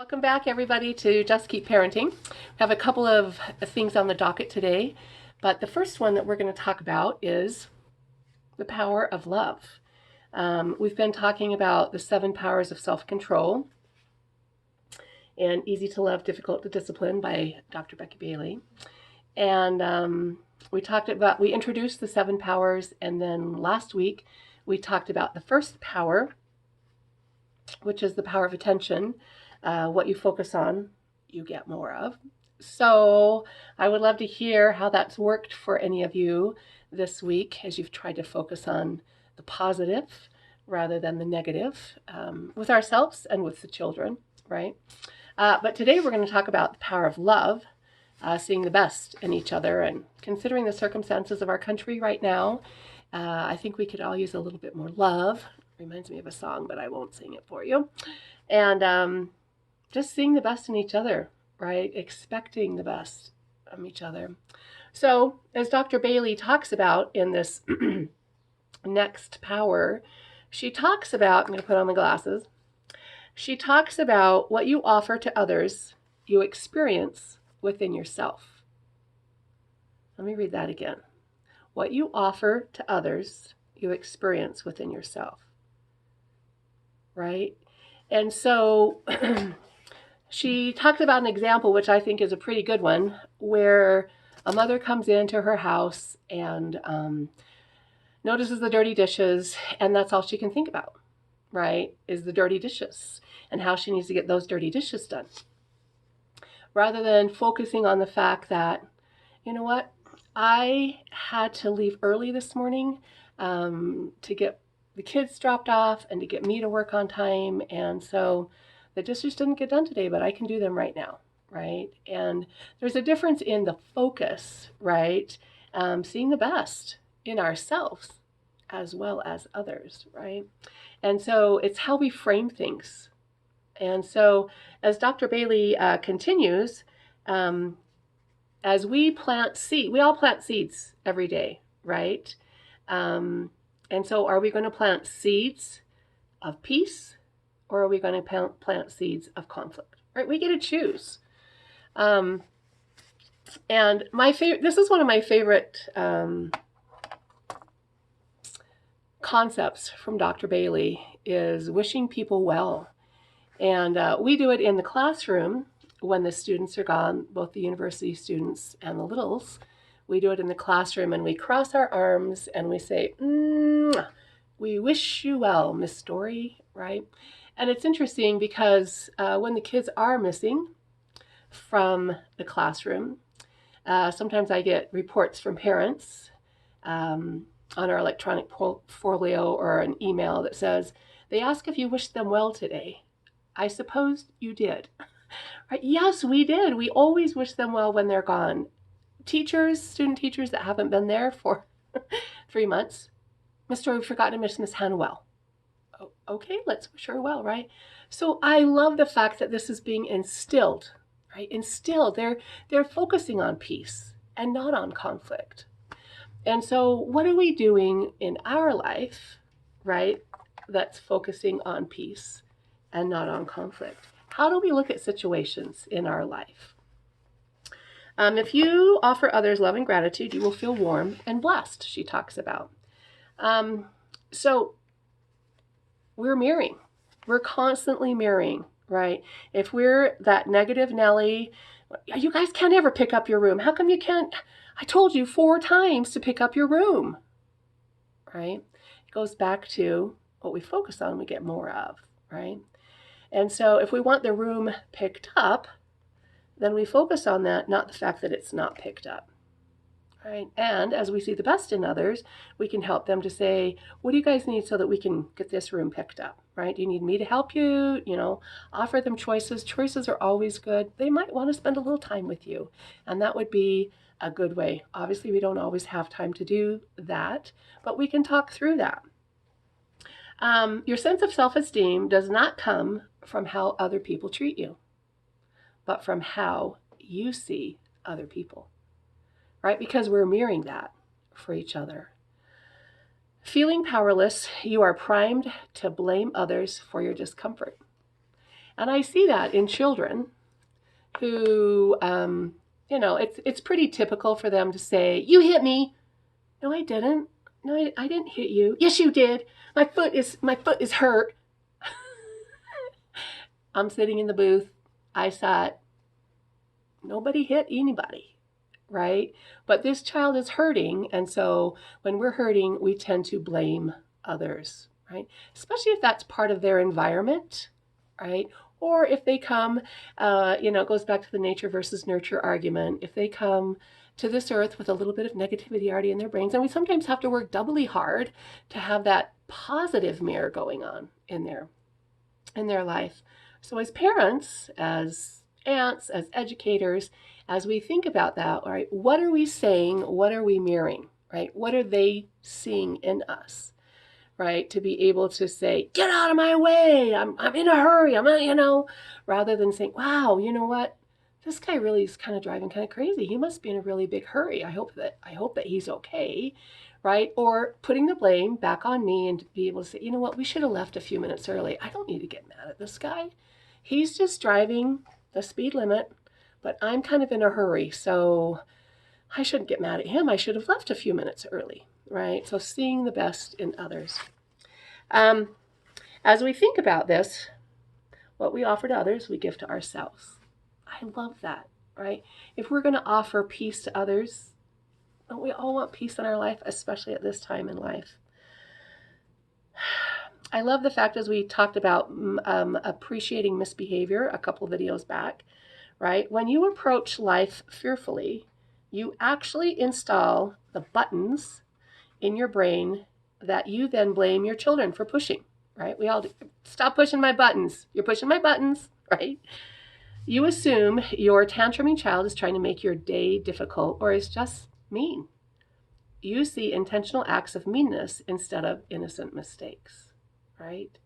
Welcome back, everybody, to Just Keep Parenting. We have a couple of things on the docket today, but the first one that we're going to talk about is the power of love. We've been talking about the 7 powers of self-control and Easy to Love, Difficult to Discipline by Dr. Becky Bailey. And we introduced the 7 powers, and then last week we talked about the first power, which is the power of attention. What you focus on, you get more of. So I would love to hear how that's worked for any of you this week as you've tried to focus on the positive rather than the negative with ourselves and with the children, right? But today we're going to talk about the power of love, seeing the best in each other, and considering the circumstances of our country right now, I think we could all use a little bit more love. Reminds me of a song, but I won't sing it for you. And just seeing the best in each other, right? Expecting the best from each other. So, as Dr. Bailey talks about in this next power, she talks about, I'm going to put on my glasses, she talks about what you offer to others, you experience within yourself. Let me read that again. What you offer to others, you experience within yourself. Right? And so she talks about an example, which I think is a pretty good one, where a mother comes into her house and notices the dirty dishes, and that's all she can think about, right, is the dirty dishes and how she needs to get those dirty dishes done. Rather than focusing on the fact that, you know what, I had to leave early this morning to get the kids dropped off and to get me to work on time, and so the dishes didn't get done today, but I can do them right now, right? And there's a difference in the focus, right? Seeing the best in ourselves as well as others, right? And so it's how we frame things. And so as Dr. Bailey continues, as we plant seed, we all plant seeds every day, right? And so are we going to plant seeds of peace, or are we going to plant seeds of conflict? Right? We get to choose. And this is one of my favorite concepts from Dr. Bailey, is wishing people well. And we do it in the classroom when the students are gone, both the university students and the littles. We do it in the classroom, and we cross our arms and we say, we wish you well, Miss Story, right? And it's interesting because when the kids are missing from the classroom, sometimes I get reports from parents on our electronic portfolio or an email that says, they ask if you wished them well today. I suppose you did. Right? Yes, we did. We always wish them well when they're gone. Student teachers that haven't been there for 3 months, Miss Story, we've forgotten to wish Miss Hannah well. Oh, okay, let's wish her well, right? So I love the fact that this is being instilled, right? Instilled. They're focusing on peace and not on conflict. And so what are we doing in our life, right, that's focusing on peace and not on conflict? How do we look at situations in our life? If you offer others love and gratitude, you will feel warm and blessed, she talks about. So we're mirroring. We're constantly mirroring, right? If we're that negative Nelly, you guys can't ever pick up your room. How come you can't? I told you 4 times to pick up your room, right? It goes back to what we focus on, we get more of, right? And so if we want the room picked up, then we focus on that, not the fact that it's not picked up, right? And as we see the best in others, we can help them to say, what do you guys need so that we can get this room picked up, right? Do you need me to help you? Offer them choices. Choices are always good. They might want to spend a little time with you, and that would be a good way. Obviously, we don't always have time to do that, but we can talk through that. Your sense of self-esteem does not come from how other people treat you, but from how you see other people, right? Because we're mirroring that for each other. Feeling powerless, you are primed to blame others for your discomfort. And I see that in children who, it's pretty typical for them to say, "You hit me." "No, I didn't. No, I didn't hit you." "Yes, you did. My foot is hurt." I'm sitting in the booth. I sat. Nobody hit anybody, right? But this child is hurting, and so when we're hurting, we tend to blame others, right? Especially if that's part of their environment, right? Or if they come, it goes back to the nature versus nurture argument. If they come to this earth with a little bit of negativity already in their brains, and we sometimes have to work doubly hard to have that positive mirror going on in their life. So as parents, as aunts, as educators, as we think about that, all right, what are we saying? What are we mirroring, right? What are they seeing in us, right? To be able to say, "Get out of my way. I'm in a hurry. Rather than saying, "Wow, you know what? This guy really is kind of driving kind of crazy. He must be in a really big hurry. I hope that he's okay." Right? Or putting the blame back on me and be able to say, "You know what? We should have left a few minutes early. I don't need to get mad at this guy. He's just driving the speed limit, but I'm kind of in a hurry, so I shouldn't get mad at him. I should have left a few minutes early." Right? So seeing the best in others. Um, as we think about this, what we offer to others, we give to ourselves. I love that, right? If we're going to offer peace to others, don't we all want peace in our life, especially at this time in life? I love the fact, as we talked about appreciating misbehavior a couple videos back, right? When you approach life fearfully, you actually install the buttons in your brain that you then blame your children for pushing, right? We all do. "Stop pushing my buttons. You're pushing my buttons," right? You assume your tantruming child is trying to make your day difficult or is just mean. You see intentional acts of meanness instead of innocent mistakes, right?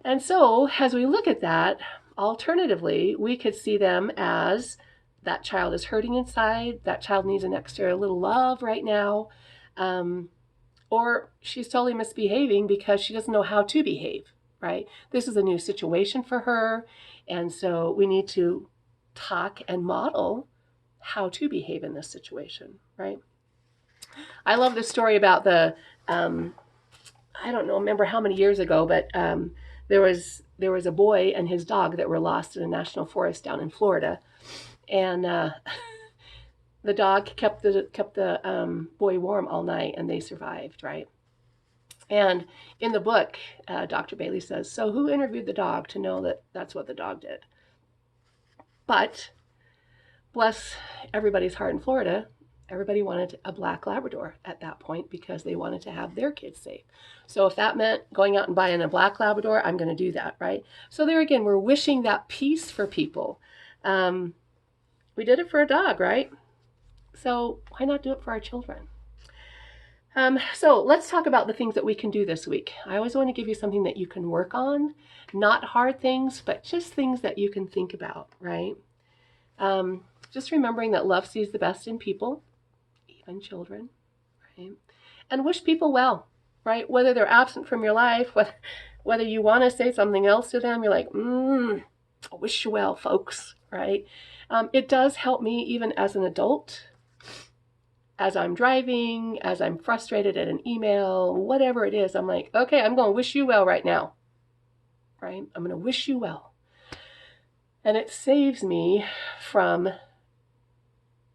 And so, as we look at that, alternatively, we could see them as that child is hurting inside, that child needs an extra little love right now, or she's totally misbehaving because she doesn't know how to behave, right? This is a new situation for her, and so we need to talk and model how to behave in this situation, right? I love the story about I don't know, remember how many years ago, but there was a boy and his dog that were lost in a national forest down in Florida, and the dog kept the boy warm all night, and they survived, right? And in the book, Dr. Bailey says, "So who interviewed the dog to know that that's what the dog did?" But bless everybody's heart in Florida, everybody wanted a black Labrador at that point because they wanted to have their kids safe. So if that meant going out and buying a black Labrador, I'm going to do that, right? So there again, we're wishing that peace for people. We did it for a dog, right? So why not do it for our children? So let's talk about the things that we can do this week. I always want to give you something that you can work on, not hard things, but just things that you can think about, right? Just remembering that love sees the best in people, even children, right? And wish people well, right? Whether they're absent from your life, whether you want to say something else to them, you're like, I wish you well, folks, right? It does help me even as an adult. As I'm driving, as I'm frustrated at an email, whatever it is, I'm like, okay, I'm going to wish you well right now, right? I'm going to wish you well. And it saves me from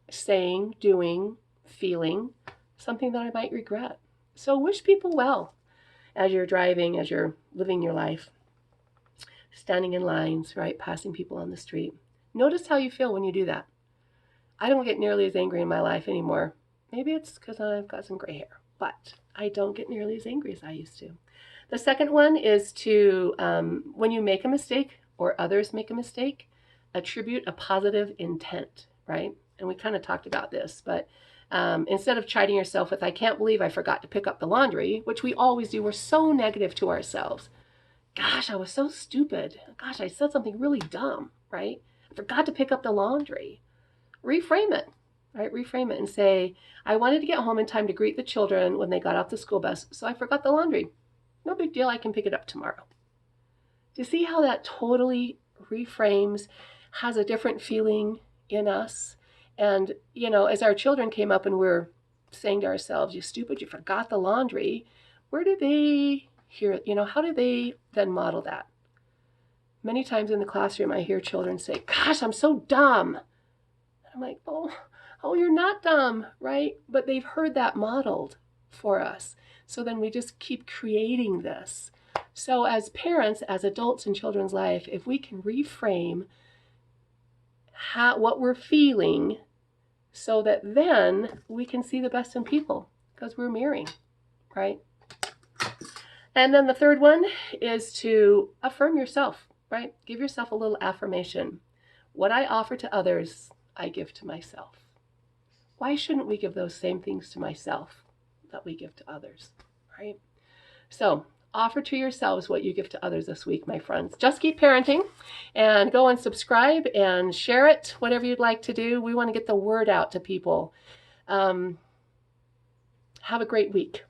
saying, doing, feeling something that I might regret. So wish people well as you're driving, as you're living your life, standing in lines, right? Passing people on the street. Notice how you feel when you do that. I don't get nearly as angry in my life anymore. Maybe it's because I've got some gray hair, but I don't get nearly as angry as I used to. The second one is to, when you make a mistake or others make a mistake, attribute a positive intent, right? And we kind of talked about this, but instead of chiding yourself with, "I can't believe I forgot to pick up the laundry," which we always do, we're so negative to ourselves. "Gosh, I was so stupid. Gosh, I said something really dumb," right? "I forgot to pick up the laundry." Reframe it, right? Reframe it and say, "I wanted to get home in time to greet the children when they got off the school bus, so I forgot the laundry. No big deal, I can pick it up tomorrow." Do you see how that totally reframes, has a different feeling in us? And, as our children came up and we're saying to ourselves, you stupid, you forgot the laundry, where did they hear it? How do they then model that? Many times in the classroom, I hear children say, gosh, I'm so dumb. I'm like, oh, you're not dumb, right? But they've heard that modeled for us. So then we just keep creating this. So as parents, as adults in children's life, if we can reframe what we're feeling so that then we can see the best in people because we're mirroring, right? And then the third one is to affirm yourself, right? Give yourself a little affirmation. What I offer to others, I give to myself. Why shouldn't we give those same things to myself that we give to others, right? So offer to yourselves what you give to others this week, my friends. Just keep parenting and go and subscribe and share it, whatever you'd like to do. We want to get the word out to people. Have a great week.